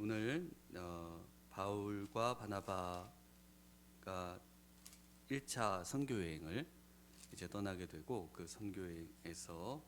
오늘 바울과 바나바가 1차 선교여행을 이제 떠나게 되고, 그 선교여행에서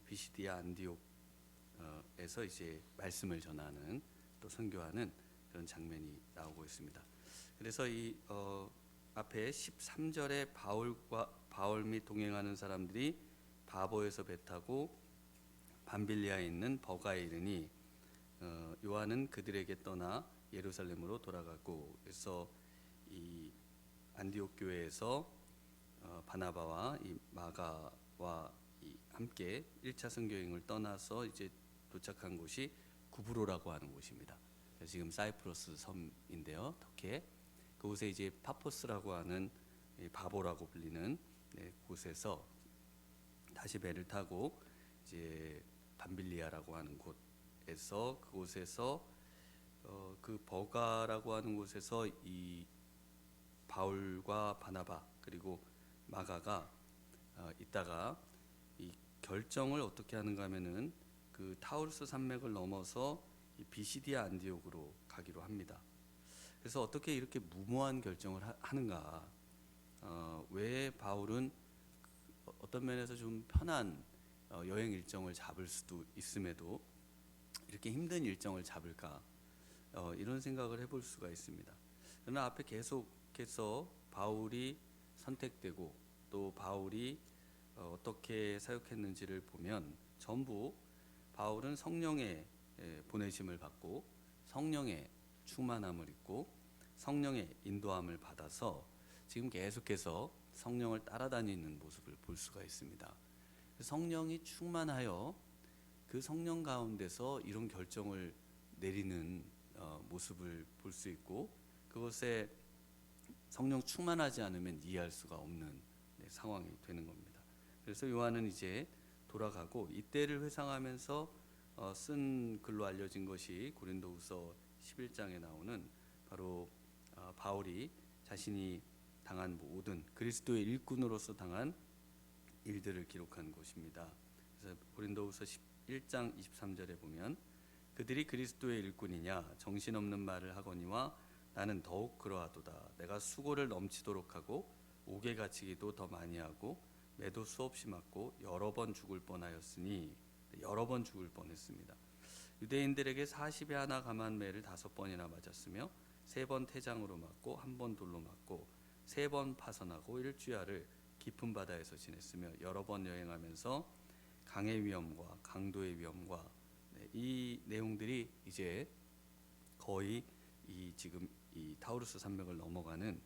비시디아 안디옥에서 이제 말씀을 전하는, 또 선교하는 그런 장면이 나오고 있습니다. 그래서 이 앞에 13절에 바울 및 동행하는 사람들이 바보에서 배 타고 밤빌리아에 있는 버가에 이르니 요한은 그들에게 떠나 예루살렘으로 돌아가고, 그래서 이 안디옥 교회에서 바나바와 이 마가와 함께 1차 선교여행을 떠나서 이제 도착한 곳이 구브로라고 하는 곳입니다. 지금 사이프러스 섬인데요, 터키에 그곳에 이제 파포스라고 하는 바보라고 불리는 곳에서 다시 배를 타고 이제 밤빌리아라고 하는 곳에서, 그곳에서 그 버가라고 하는 곳에서 이 바울과 바나바 그리고 마가가 있다가 이 결정을 어떻게 하는가 하면은 그 타우루스 산맥을 넘어서 이 비시디아 안디옥으로 가기로 합니다. 그래서 어떻게 이렇게 무모한 결정을 하는가? 왜 바울은 어떤 면에서 좀 편한 여행 일정을 잡을 수도 있음에도 이렇게 힘든 일정을 잡을까? 이런 생각을 해볼 수가 있습니다. 그러나 앞에 계속해서 바울이 선택되고 또 바울이 어떻게 사역했는지를 보면 전부 바울은 성령의 보내심을 받고 성령의 충만함을 입고 성령의 인도함을 받아서 지금 계속해서 성령을 따라다니는 모습을 볼 수가 있습니다. 성령이 충만하여 그 성령 가운데서 이런 결정을 내리는 모습을 볼 수 있고, 그것에 성령 충만하지 않으면 이해할 수가 없는 상황이 되는 겁니다. 그래서 요한은 이제 돌아가고, 이때를 회상하면서 쓴 글로 알려진 것이 고린도후서 11장에 나오는 바로 바울이 자신이 당한 모든 그리스도의 일꾼으로서 당한 일들을 기록한 것입니다. 그래서 고린도후서 11장 23절에 보면 그들이 그리스도의 일꾼이냐 정신없는 말을 하거니와 나는 더욱 그러하도다. 내가 수고를 넘치도록 하고 옥에 갇히기도 더 많이 하고 매도 수없이 맞고 여러 번 죽을 뻔하였으니, 여러 번 죽을 뻔했습니다. 유대인들에게 40에 하나 감한 매를 5번이나 맞았으며 3번 태장으로 맞고 1번 돌로 맞고 3번 파선하고 일주야를 깊은 바다에서 지냈으며 여러 번 여행하면서 강의 위험과 강도의 위험과 이 내용들이 이제 거의 지금 이 타우루스 산맥을 넘어가는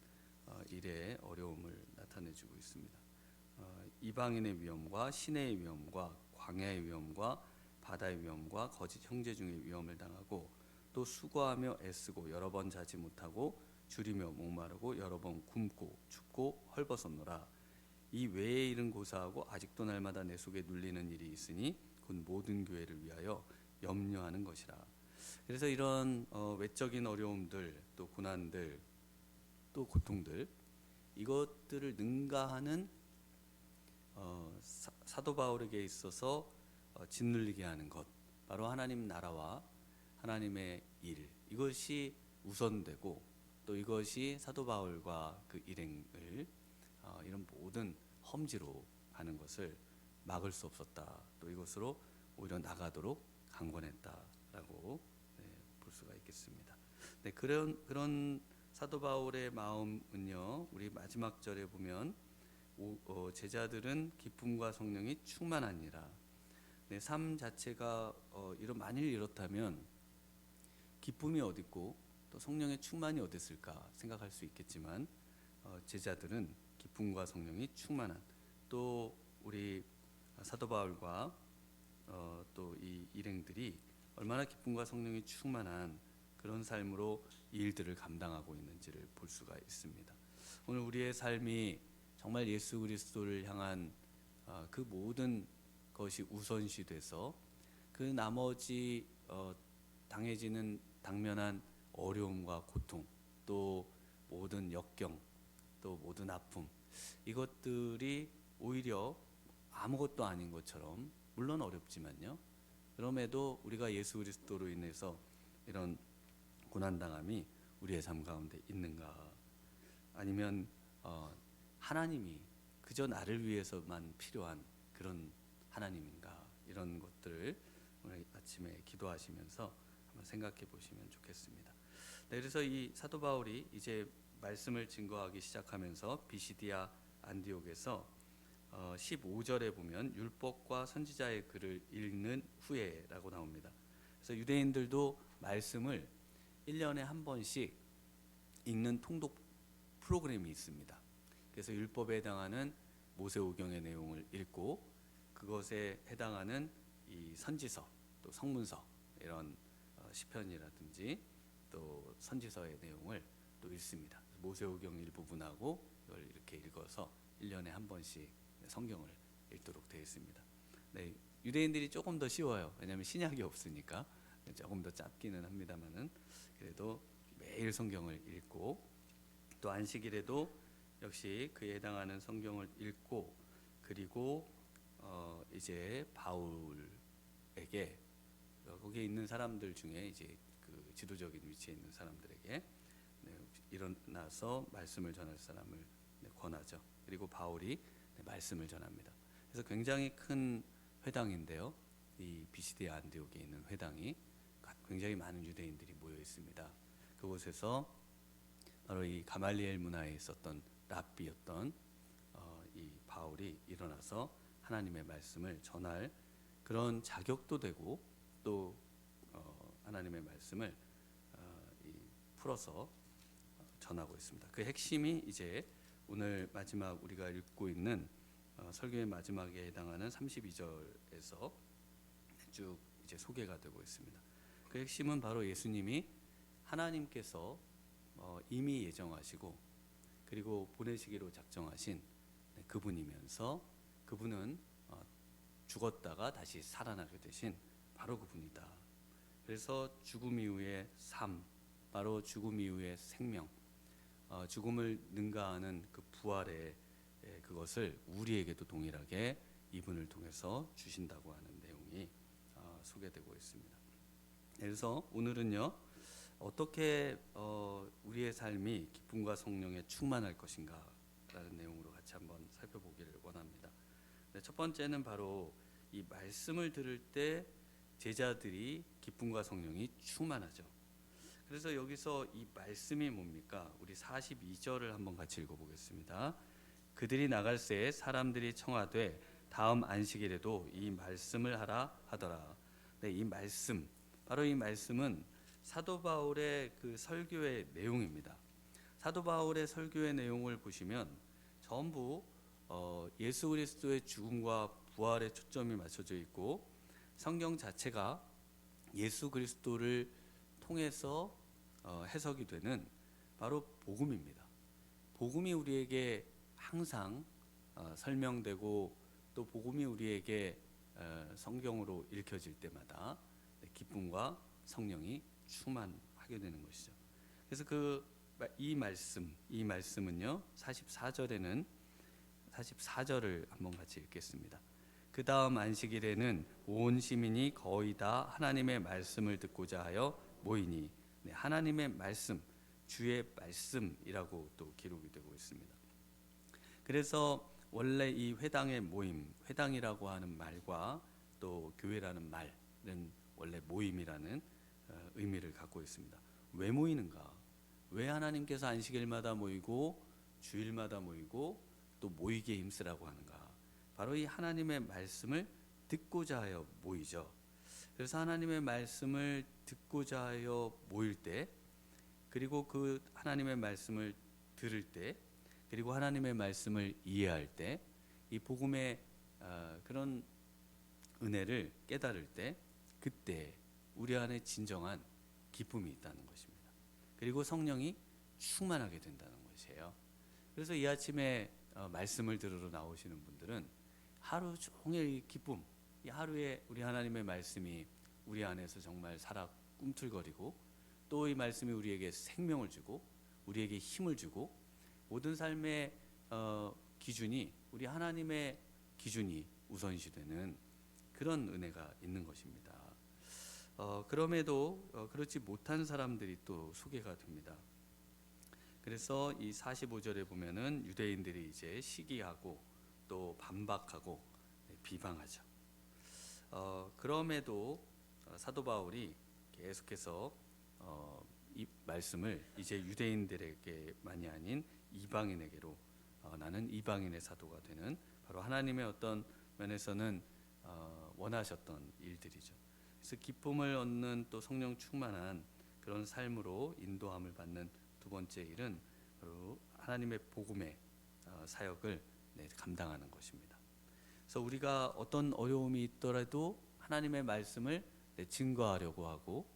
일의 어려움을 나타내주고 있습니다. 이방인의 위험과 시내의 위험과 광야의 위험과 바다의 위험과 거짓 형제 중의 위험을 당하고, 또 수고하며 애쓰고 여러 번 자지 못하고 줄이며 목마르고 여러 번 굶고 춥고 헐벗었노라. 이 외의 일은 고사하고 아직도 날마다 내 속에 눌리는 일이 있으니 곧 모든 교회를 위하여 염려하는 것이라. 그래서 이런 외적인 어려움들, 또 고난들, 또 고통들, 이것들을 능가하는 사도 바울에게 있어서 짓눌리게 하는 것, 바로 하나님 나라와 하나님의 일, 이것이 우선되고, 또 이것이 사도 바울과 그 일행을 이런 모든 험지로 가는 것을 막을 수 없었다. 또 이것으로 오히려 나가도록 강권했다라고 볼 수가 있겠습니다. 네, 그런 사도 바울의 마음은요, 우리 마지막 절에 보면 제자들은 기쁨과 성령이 충만하니라. 네, 삶 자체가 만일 이렇다면 기쁨이 어디 있고 또 성령의 충만이 어디 있을까 생각할 수 있겠지만, 제자들은 기쁨과 성령이 충만한, 또 우리 사도 바울과 또 이 일행들이 얼마나 기쁨과 성령이 충만한 그런 삶으로 이 일들을 감당하고 있는지를 볼 수가 있습니다. 오늘 우리의 삶이 정말 예수 그리스도를 향한 그 모든 것이 우선시 돼서 그 나머지 당면한 어려움과 고통, 또 모든 역경, 또 모든 아픔, 이것들이 오히려 아무것도 아닌 것처럼, 물론 어렵지만요, 그럼에도 우리가 예수 그리스도로 인해서 이런 고난당함이 우리의 삶 가운데 있는가? 아니면 하나님이 그저 나를 위해서만 필요한 그런 하나님인가? 이런 것들을 오늘 아침에 기도하시면서 한번 생각해 보시면 좋겠습니다. 네, 그래서 이 사도 바울이 이제 말씀을 증거하기 시작하면서 비시디아 안디옥에서 15절에 보면 율법과 선지자의 글을 읽는 후에라고 나옵니다. 그래서 유대인들도 말씀을 1년에 한 번씩 읽는 통독 프로그램이 있습니다. 그래서 율법에 해당하는 모세오경의 내용을 읽고 그것에 해당하는 이 선지서 또 성문서 이런 시편이라든지 또 선지서의 내용을 또 읽습니다. 모세오경 일부분하고 이걸 이렇게 읽어서 1년에 한 번씩 성경을 읽도록 되어 있습니다. 네, 유대인들이 조금 더 쉬워요. 왜냐하면 신약이 없으니까 조금 더 짧기는 합니다만은 그래도 매일 성경을 읽고 또 안식일에도 역시 그에 해당하는 성경을 읽고 그리고 이제 바울에게 거기에 있는 사람들 중에 이제 그 지도적인 위치에 있는 사람들에게 일어나서 말씀을 전할 사람을 권하죠. 그리고 바울이 말씀을 전합니다. 그래서 굉장히 큰 회당인데요. 이 비시디아 안디옥에 있는 회당이 굉장히 많은 유대인들이 모여 있습니다. 그곳에서 바로 이 가말리엘 문화에 있었던 랍비였던 이 바울이 일어나서 하나님의 말씀을 전할 그런 자격도 되고 또 하나님의 말씀을 풀어서 전하고 있습니다. 그 핵심이 이제 오늘 마지막 우리가 읽고 있는 설교의 마지막에 해당하는 32절에서 쭉 이제 소개가 되고 있습니다. 그 핵심은 바로 예수님이 하나님께서 이미 예정하시고 그리고 보내시기로 작정하신 그분이면서 그분은 죽었다가 다시 살아나게 되신 바로 그분이다. 그래서 죽음 이후의 삶, 바로 죽음 이후의 생명, 죽음을 능가하는 그 부활의 그것을 우리에게도 동일하게 이분을 통해서 주신다고 하는 내용이 소개되고 있습니다. 그래서 오늘은요, 어떻게 우리의 삶이 기쁨과 성령에 충만할 것인가 라는 내용으로 같이 한번 살펴보기를 원합니다. 첫 번째는 바로 이 말씀을 들을 때 제자들이 기쁨과 성령이 충만하죠. 그래서 여기서 이 말씀이 뭡니까? 우리 42절을 한번 같이 읽어보겠습니다. 그들이 나갈새 사람들이 청하되 다음 안식일에도 이 말씀을 하라 하더라. 네, 이 말씀, 바로 이 말씀은 사도 바울의 그 설교의 내용입니다. 사도 바울의 설교의 내용을 보시면 전부 예수 그리스도의 죽음과 부활에 초점이 맞춰져 있고 성경 자체가 예수 그리스도를 통해서 해석이 되는 바로 복음입니다. 복음이 우리에게 항상 설명되고 또 복음이 우리에게 성경으로 읽혀질 때마다 기쁨과 성령이 충만하게 되는 것이죠. 그래서 이 말씀은요 44절을 한번 같이 읽겠습니다. 그 다음 안식일에는 온 시민이 거의 다 하나님의 말씀을 듣고자 하여 모이니, 네, 하나님의 말씀, 주의 말씀이라고 또 기록이 되고 있습니다. 그래서 원래 이 회당의 모임, 회당이라고 하는 말과 또 교회라는 말은 원래 모임이라는 의미를 갖고 있습니다. 왜 모이는가? 왜 하나님께서 안식일마다 모이고 주일마다 모이고 또 모이기에 힘쓰라고 하는가? 바로 이 하나님의 말씀을 듣고자 하여 모이죠. 그래서 하나님의 말씀을 듣고자 하여 모일 때, 그리고 그 하나님의 말씀을 들을 때, 그리고 하나님의 말씀을 이해할 때, 이 복음의 그런 은혜를 깨달을 때, 그때 우리 안에 진정한 기쁨이 있다는 것입니다. 그리고 성령이 충만하게 된다는 것이에요. 그래서 이 아침에 말씀을 들으러 나오시는 분들은 하루 종일 이 기쁨, 이 하루에 우리 하나님의 말씀이 우리 안에서 정말 살아 꿈틀거리고 또 이 말씀이 우리에게 생명을 주고 우리에게 힘을 주고 모든 삶의 기준이 우리 하나님의 기준이 우선시되는 그런 은혜가 있는 것입니다. 그럼에도 그렇지 못한 사람들이 또 소개가 됩니다. 그래서 이 45절에 보면은 유대인들이 이제 시기하고 또 반박하고 비방하죠. 그럼에도 사도 바울이 계속해서 이 말씀을 이제 유대인들에게만이 아닌 이방인에게로 나는 이방인의 사도가 되는, 바로 하나님의 어떤 면에서는 원하셨던 일들이죠. 그래서 기쁨을 얻는 또 성령 충만한 그런 삶으로 인도함을 받는 두 번째 일은 바로 하나님의 복음의 사역을 감당하는 것입니다. 그래서 우리가 어떤 어려움이 있더라도 하나님의 말씀을 증거하려고 하고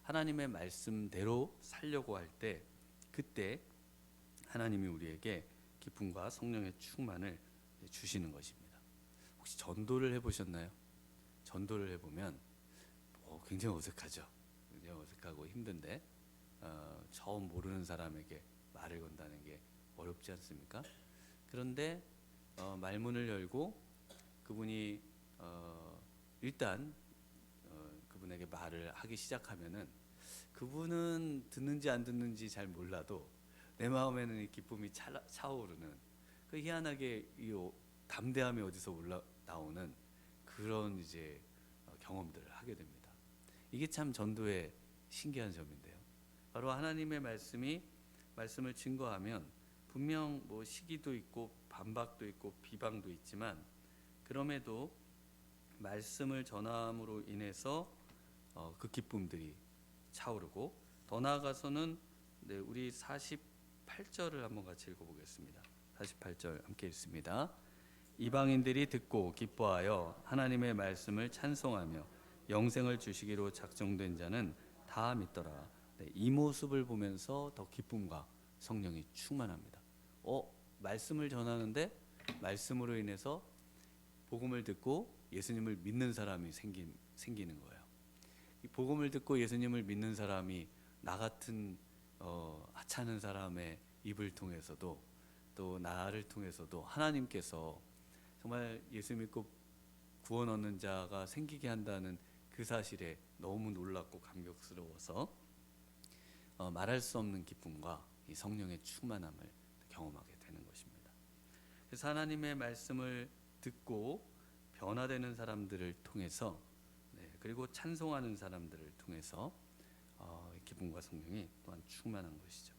하나님의 말씀대로 살려고 할 때, 그때 하나님이 우리에게 기쁨과 성령의 충만을 주시는 것입니다. 혹시 전도를 해보셨나요? 전도를 해보면 굉장히 어색하죠. 굉장히 어색하고 힘든데 처음 모르는 사람에게 말을 건다는 게 어렵지 않습니까? 그런데 말문을 열고 그분이 일단 그분에게 말을 하기 시작하면은, 그분은 듣는지 안 듣는지 잘 몰라도 내 마음에는 이 기쁨이 차오르는, 그 희한하게 이 담대함이 어디서 올라나오는 그런 이제 경험들을 하게 됩니다. 이게 참 전도의 신기한 점인데요. 바로 하나님의 말씀을 증거하면 분명 뭐 시기도 있고 반박도 있고 비방도 있지만, 그럼에도 말씀을 전함으로 인해서 그 기쁨들이 차오르고, 더 나아가서는 우리 48절을 한번 같이 읽어보겠습니다. 48절 함께 읽습니다. 이방인들이 듣고 기뻐하여 하나님의 말씀을 찬송하며 영생을 주시기로 작정된 자는 다 믿더라. 이 모습을 보면서 더 기쁨과 성령이 충만합니다. 말씀을 전하는데 말씀으로 인해서 복음을 듣고 예수님을 믿는 사람이 생기는 거예요. 이 복음을 듣고 예수님을 믿는 사람이 나 같은 하찮은 사람의 입을 통해서도, 또 나를 통해서도 하나님께서 정말 예수 믿고 구원 얻는 자가 생기게 한다는 그 사실에 너무 놀랍고 감격스러워서 말할 수 없는 기쁨과 이 성령의 충만함을 경험하게 되는 것입니다. 그래서 하나님의 말씀을 듣고 변화되는 사람들을 통해서, 그리고 찬송하는 사람들을 통해서 기쁨과 성령이 또한 충만한 것이죠.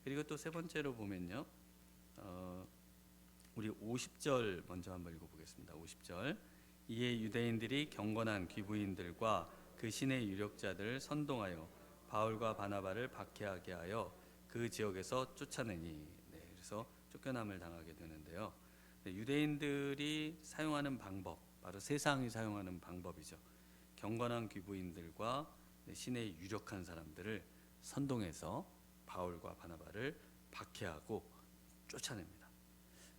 그리고 또 세 번째로 보면요, 우리 50절 먼저 한번 읽어보겠습니다. 50절. 이에 유대인들이 경건한 귀부인들과 그 신의 유력자들을 선동하여 바울과 바나바를 박해하게 하여 그 지역에서 쫓아내니. 그래서 쫓겨남을 당하게 되는데요. 유대인들이 사용하는 방법, 바로 세상이 사용하는 방법이죠. 경건한 귀부인들과 신의 유력한 사람들을 선동해서 바울과 바나바를 박해하고 쫓아냅니다.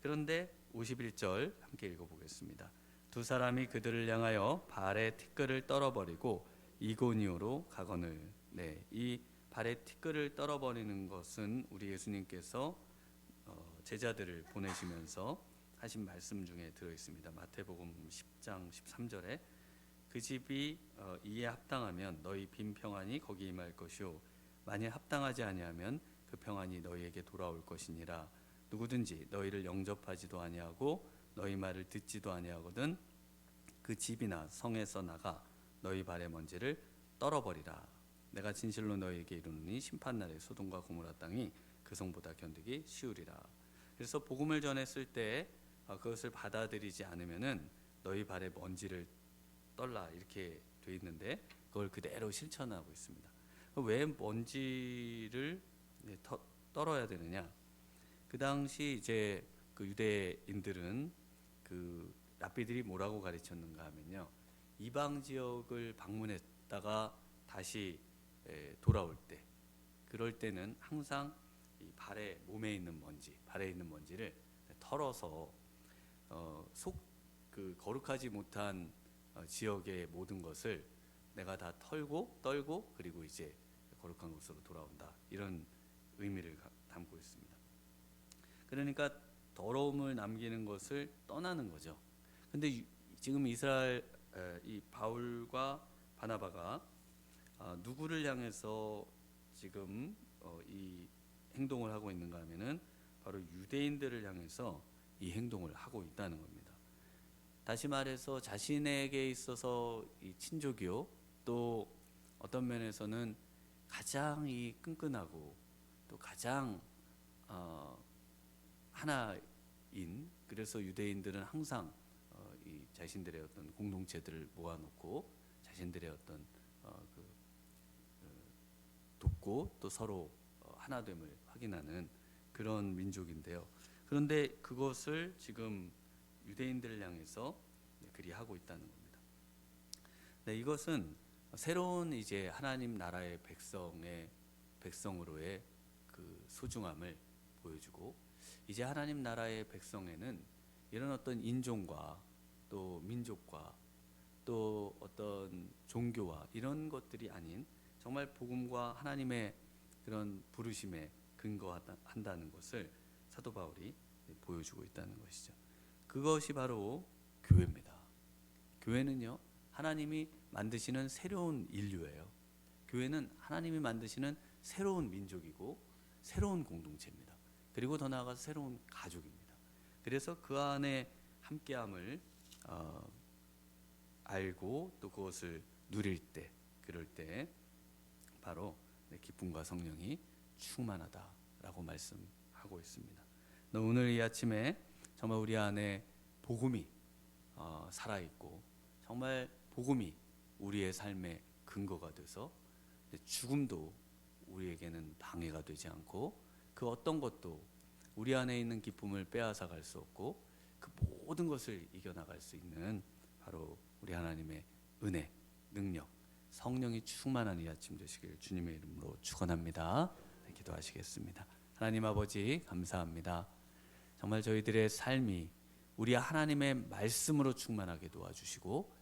그런데 51절 함께 읽어보겠습니다. 두 사람이 그들을 향하여 발에 티끌을 떨어버리고 이고니오로 가거늘. 이 발에 티끌을 떨어버리는 것은 우리 예수님께서 제자들을 보내시면서 하신 말씀 중에 들어있습니다. 마태복음 10장 13절에 그 집이 이에 합당하면 너희 빈 평안이 거기 임할 것이요 만일 합당하지 아니하면 그 평안이 너희에게 돌아올 것이니라. 누구든지 너희를 영접하지도 아니하고 너희 말을 듣지도 아니하거든 그 집이나 성에서 나가 너희 발의 먼지를 떨어버리라. 내가 진실로 너희에게 이르노니 심판날에 소돔과 고모라 땅이 그 성보다 견디기 쉬우리라. 그래서 복음을 전했을 때 그것을 받아들이지 않으면은 너희 발에 먼지를 떨라 이렇게 돼 있는데, 그걸 그대로 실천하고 있습니다. 왜 먼지를 떨어야 되느냐? 그 당시 이제 그 유대인들은 그 랍비들이 뭐라고 가르쳤는가 하면요, 이방 지역을 방문했다가 다시 돌아올 때, 그럴 때는 항상 이 몸에 있는 먼지, 발에 있는 먼지를 털어서 그 거룩하지 못한 지역의 모든 것을 내가 다 털고 떨고 그리고 이제 거룩한 곳으로 돌아온다, 이런 의미를 담고 있습니다. 그러니까 더러움을 남기는 것을 떠나는 거죠. 근데 지금 이스라엘 이 바울과 바나바가 누구를 향해서 지금 이 행동을 하고 있는가 하면은 바로 유대인들을 향해서 이 행동을 하고 있다는 겁니다. 다시 말해서 자신에게 있어서 이 친족이요, 또 어떤 면에서는 가장 이 끈끈하고 또 가장 하나인, 그래서 유대인들은 항상 이 자신들의 어떤 공동체들을 모아놓고 자신들의 어떤 그 돕고 또 서로 하나됨을 확인하는 그런 민족인데요. 그런데 그것을 지금 유대인들을 향해서 그리 하고 있다는 겁니다. 네, 이것은 새로운 이제 하나님 나라의 백성으로의 그 소중함을 보여주고, 이제 하나님 나라의 백성에는 이런 어떤 인종과 또 민족과 또 어떤 종교와 이런 것들이 아닌 정말 복음과 하나님의 그런 부르심에 근거한다는 것을 사도 바울이 보여주고 있다는 것이죠. 그것이 바로 교회입니다. 교회는요, 하나님이 만드시는 새로운 인류예요. 교회는 하나님이 만드시는 새로운 민족이고 새로운 공동체입니다. 그리고 더 나아가서 새로운 가족입니다. 그래서 그 안에 함께함을 알고 또 그것을 누릴 때, 그럴 때 바로 기쁨과 성령이 충만하다라고 말씀하고 있습니다. 오늘 이 아침에 정말 우리 안에 복음이 살아있고, 정말 복음이 우리의 삶의 근거가 돼서 죽음도 우리에게는 방해가 되지 않고, 그 어떤 것도 우리 안에 있는 기쁨을 빼앗아 갈 수 없고, 그 모든 것을 이겨나갈 수 있는 바로 우리 하나님의 은혜, 능력, 성령이 충만한 이 아침 되시길 주님의 이름으로 축원합니다. 네, 기도하시겠습니다. 하나님 아버지 감사합니다. 정말 저희들의 삶이 우리 하나님의 말씀으로 충만하게 도와주시고,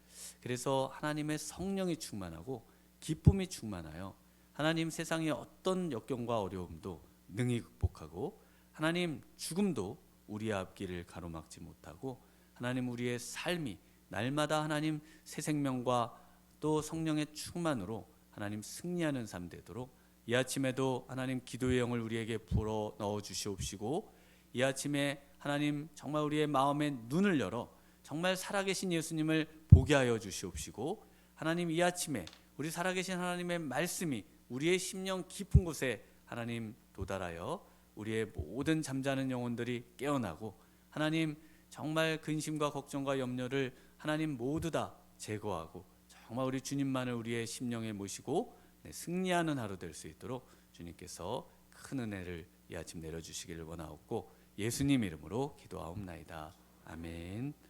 그래서 하나님의 성령이 충만하고 기쁨이 충만하여 하나님 세상의 어떤 역경과 어려움도 능히 극복하고, 하나님 죽음도 우리의 앞길을 가로막지 못하고, 하나님 우리의 삶이 날마다 하나님 새 생명과 또 성령의 충만으로 하나님 승리하는 삶 되도록 이 아침에도 하나님 기도의 영을 우리에게 불어 넣어 주시옵시고, 이 아침에 하나님 정말 우리의 마음의 눈을 열어 정말 살아계신 예수님을 보게 하여 주시옵시고, 하나님 이 아침에 우리 살아계신 하나님의 말씀이 우리의 심령 깊은 곳에 하나님 도달하여 우리의 모든 잠자는 영혼들이 깨어나고, 하나님 정말 근심과 걱정과 염려를 하나님 모두 다 제거하고 정말 우리 주님만을 우리의 심령에 모시고 승리하는 하루 될 수 있도록 주님께서 큰 은혜를 이 아침 내려주시기를 원하옵고 예수님 이름으로 기도하옵나이다. 아멘.